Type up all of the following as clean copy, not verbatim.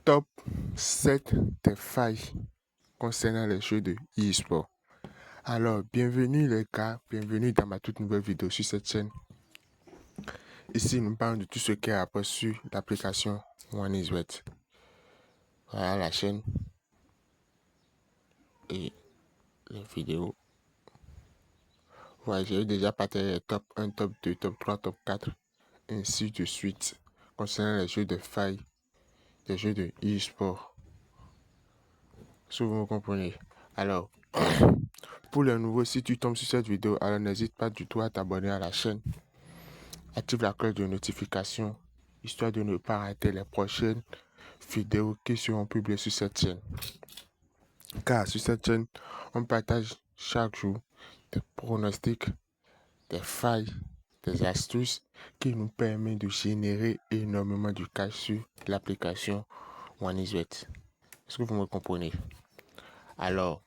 Top 7 des failles concernant les jeux de e-sport. Alors, bienvenue les gars, bienvenue dans ma toute nouvelle vidéo sur cette chaîne. Ici, nous parlons de tout ce qui est à sur l'application OneIsWet. Voilà la chaîne et les vidéos. Voilà, j'ai déjà partagé les top 1, top 2, top 3, top 4, ainsi de suite, concernant les jeux de failles, les jeux de e-sport. Si vous me comprenez. Alors, pour les nouveaux, si tu tombes sur cette vidéo, alors n'hésite pas du tout à t'abonner à la chaîne. Active la cloche de notification, histoire de ne pas rater les prochaines vidéos qui seront publiées sur cette chaîne. Car sur cette chaîne, on partage chaque jour des pronostics, des failles, des astuces qui nous permettent de générer énormément de cash sur l'application OneIsWet. Est-ce que vous me comprenez? Alors,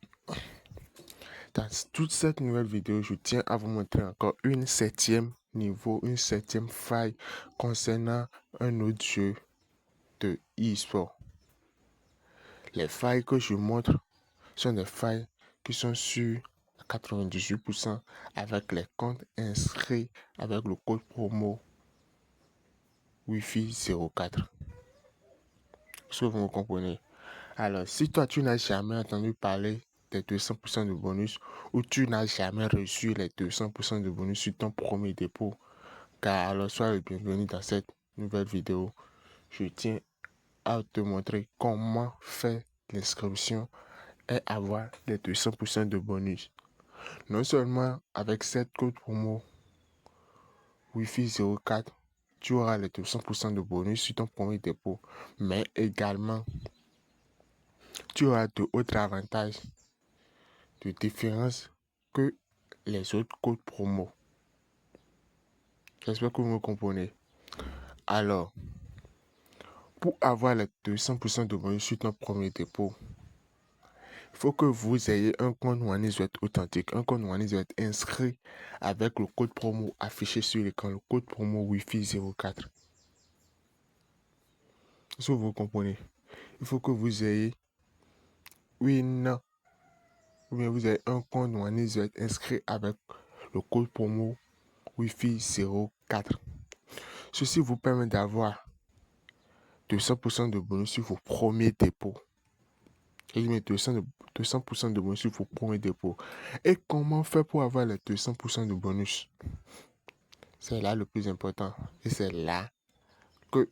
dans toute cette nouvelle vidéo, je tiens à vous montrer encore une septième faille concernant un autre jeu de e-sport. Les failles que je montre sont des failles qui sont sûres à 98% avec les comptes inscrits avec le code promo Wi-Fi 04. Est-ce que vous me comprenez? Alors, si toi tu n'as jamais entendu parler des 200% de bonus ou tu n'as jamais reçu les 200% de bonus sur ton premier dépôt, car alors sois le bienvenu dans cette nouvelle vidéo. Je tiens à te montrer comment faire l'inscription et avoir les 200% de bonus. Non seulement avec cette code promo Wi-Fi 04, tu auras les 200% de bonus sur ton premier dépôt, mais également tu auras d'autres avantages de différence que les autres codes promo. J'espère que vous me comprenez. Alors, pour avoir les 200% de bonus sur ton premier dépôt, il faut que vous ayez un compte OneIsWet authentique, un compte OneIsWet inscrit avec le code promo affiché sur l'écran, le code promo Wi-Fi 04. Est-ce que vous comprenez? Il faut que vous ayez, oui, non, ou bien vous avez un compte OneIsWet inscrit avec le code promo Wi-Fi 04. Ceci vous permet d'avoir 200% de bonus sur vos premiers dépôts. Et je mets 200% de bonus sur vos premiers dépôts. Et comment faire pour avoir les 200% de bonus? C'est là le plus important. Et c'est là que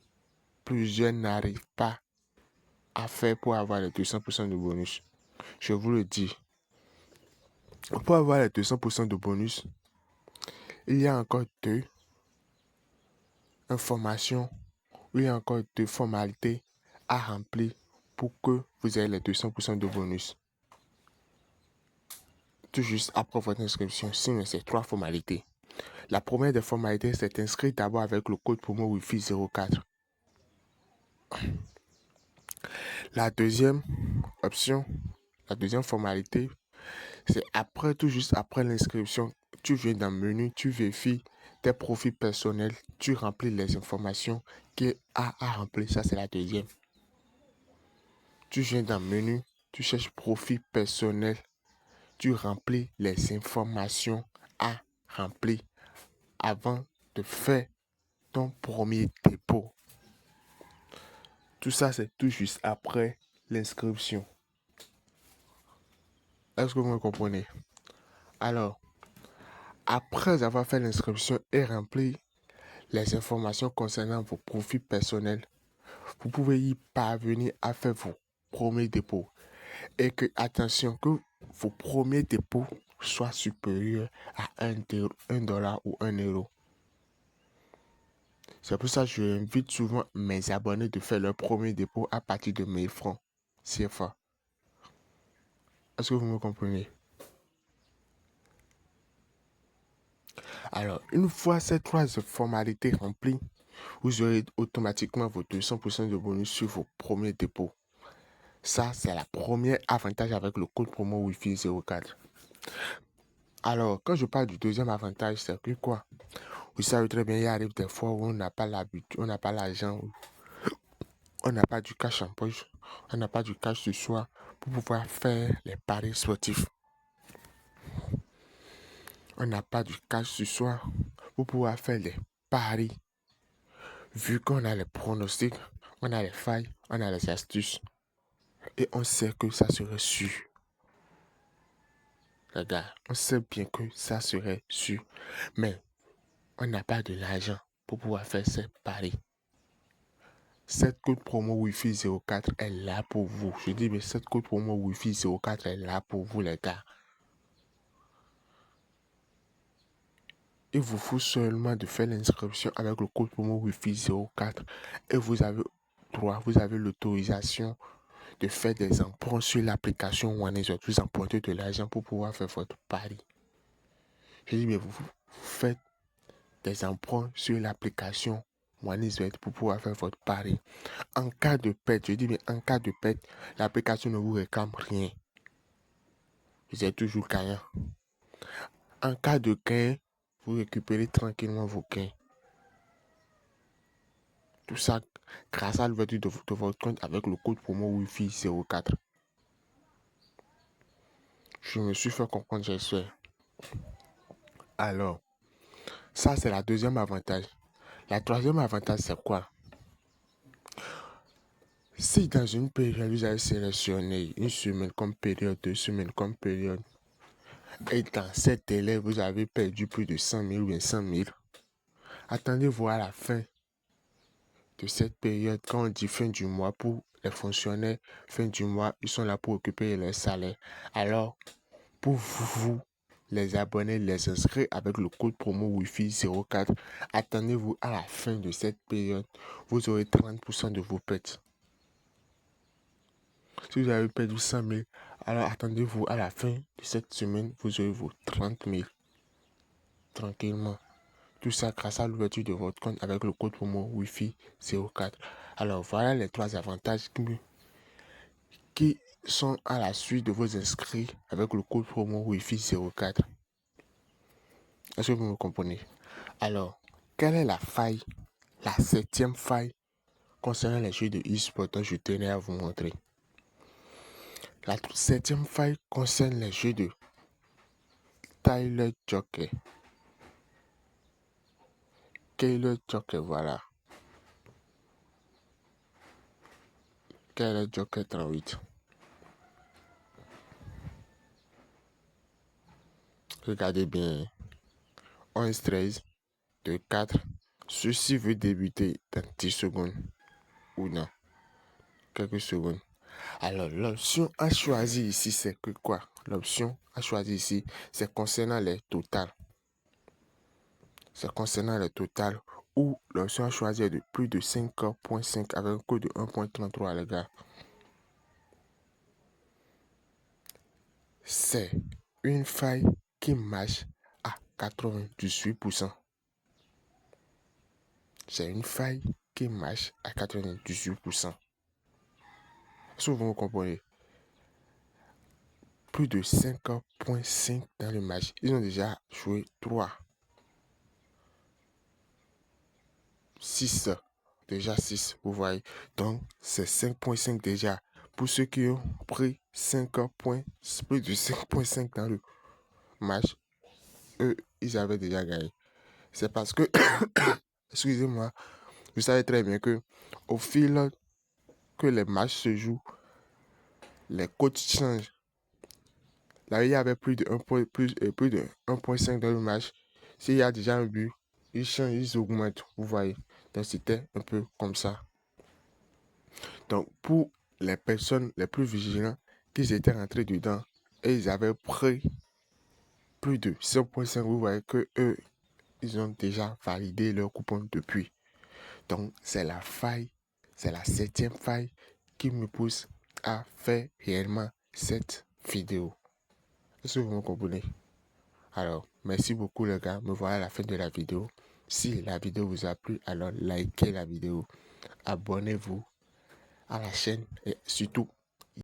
plusieurs n'arrivent pas à faire pour avoir les 200% de bonus. Je vous le dis. Pour avoir les 200% de bonus, il y a encore deux informations, il y a encore deux formalités à remplir pour que vous ayez les 200% de bonus. Tout juste après votre inscription, sinon c'est trois formalités. La première des formalités, c'est d'inscrire d'abord avec le code promo Wi-Fi 04. La deuxième option, la deuxième formalité, c'est après, tout juste après l'inscription, tu viens dans le menu, tu vérifies tes profils personnels, tu remplis les informations qu'il y a à remplir. Ça, c'est la deuxième. Tu viens dans le menu, tu cherches profil personnel, tu remplis les informations à remplir avant de faire ton premier dépôt. Tout ça, c'est tout juste après l'inscription. Est-ce que vous me comprenez? Alors, après avoir fait l'inscription et rempli les informations concernant vos profils personnels, vous pouvez y parvenir à faire vos premiers dépôts. Et que, attention, que vos premiers dépôts soient supérieurs à 1 dollar ou 1 euro. C'est pour ça que je invite souvent mes abonnés de faire leur premier dépôt à partir de 1000 francs CFA. Est-ce que vous me comprenez? Alors, une fois ces trois formalités remplies, vous aurez automatiquement vos 200% de bonus sur vos premiers dépôts. Ça, c'est la première avantage avec le code promo Wi-Fi 04. Alors, quand je parle du deuxième avantage, c'est que quoi? Vous savez très bien, il arrive des fois où on n'a pas l'habitude, on n'a pas l'argent, on n'a pas du cash en poche, on n'a pas du cash ce soir pour pouvoir faire les paris sportifs. On n'a pas du cash ce soir pour pouvoir faire les paris. Vu qu'on a les pronostics, on a les failles, on a les astuces. Et on sait que ça serait sûr. Les gars, on sait bien que ça serait sûr. Mais on n'a pas de l'argent pour pouvoir faire ces paris. Cette code promo Wi-Fi 04 est là pour vous. Je dis, mais cette code promo Wi-Fi 04 est là pour vous, les gars. Il vous faut seulement de faire l'inscription avec le code promo Wi-Fi 04 et vous avez droit, vous avez l'autorisation de faire des emprunts sur l'application OneXBet. Vous empruntez de l'argent pour pouvoir faire votre pari. Je dis, mais vous faites des emprunts sur l'application OneXBet pour pouvoir faire votre pari. En cas de perte, je dis, mais en cas de perte, l'application ne vous réclame rien. Vous êtes toujours gagnant. En cas de gain, vous récupérez tranquillement vos gains. Tout ça grâce à l'ouverture de votre compte avec le code promo Wi-Fi 04. Je me suis fait comprendre, j'espère. Alors, ça c'est la deuxième avantage. La troisième avantage, c'est quoi? Si dans une période, vous avez sélectionné une semaine comme période, 2 semaines comme période, et dans cette délai, vous avez perdu plus de 100 000 ou bien 100 000, attendez-vous à la fin de cette période, quand on dit fin du mois pour les fonctionnaires, fin du mois, ils sont là pour récupérer leur salaire. Alors, pour vous, les abonnés, les inscrits avec le code promo Wi-Fi 04, attendez-vous à la fin de cette période, vous aurez 30% de vos pertes. Si vous avez perdu 100 000, alors attendez-vous à la fin de cette semaine, vous aurez vos 30 000. Tranquillement. Tout ça grâce à l'ouverture de votre compte avec le code promo Wi-Fi 04. Alors voilà les trois avantages qui sont à la suite de vos inscrits avec le code promo Wi-Fi 04. Est-ce que vous me comprenez? Alors, quelle est la faille, la 7e faille concernant les jeux de e-sport dont je tenais à vous montrer? La 7e faille concerne les jeux de Tyler Joker. Tyler Joker, voilà. Tyler Joker 38. Regardez bien. 11-13 de 4. Ceci veut débuter dans 10 secondes. Ou non. Quelques secondes. Alors, l'option à choisir ici, c'est que quoi? L'option à choisir ici, c'est concernant les totals. C'est concernant les totals où l'option à choisir est de plus de 5,5 avec un code de 1,33, les gars. C'est une faille qui marche à 98%. C'est une faille qui marche à 98%. Est-ce que vous me comprenez? Plus de 5,5 dans le match. Ils ont déjà joué 3. 6. Déjà 6, vous voyez. Donc, c'est 5,5 déjà. Pour ceux qui ont pris 5 points, plus de 5,5 dans le match, eux, ils avaient déjà gagné. C'est parce que, excusez-moi, vous savez très bien que au fil que les matchs se jouent, les coachs changent. Là, il y avait plus de 1,5 dans le match. S'il y a déjà un but, ils changent, ils augmentent, vous voyez. Donc, c'était un peu comme ça. Donc, pour les personnes les plus vigilantes, qu'ils étaient rentrés dedans et ils avaient pris plus de 5,5, vous voyez que eux, ils ont déjà validé leur coupon depuis. Donc, c'est la faille, c'est la 7e faille qui me pousse à faire réellement cette vidéo. Est-ce que vous me comprenez? Alors, merci beaucoup les gars, me voilà à la fin de la vidéo. Si la vidéo vous a plu, alors likez la vidéo. Abonnez-vous à la chaîne et surtout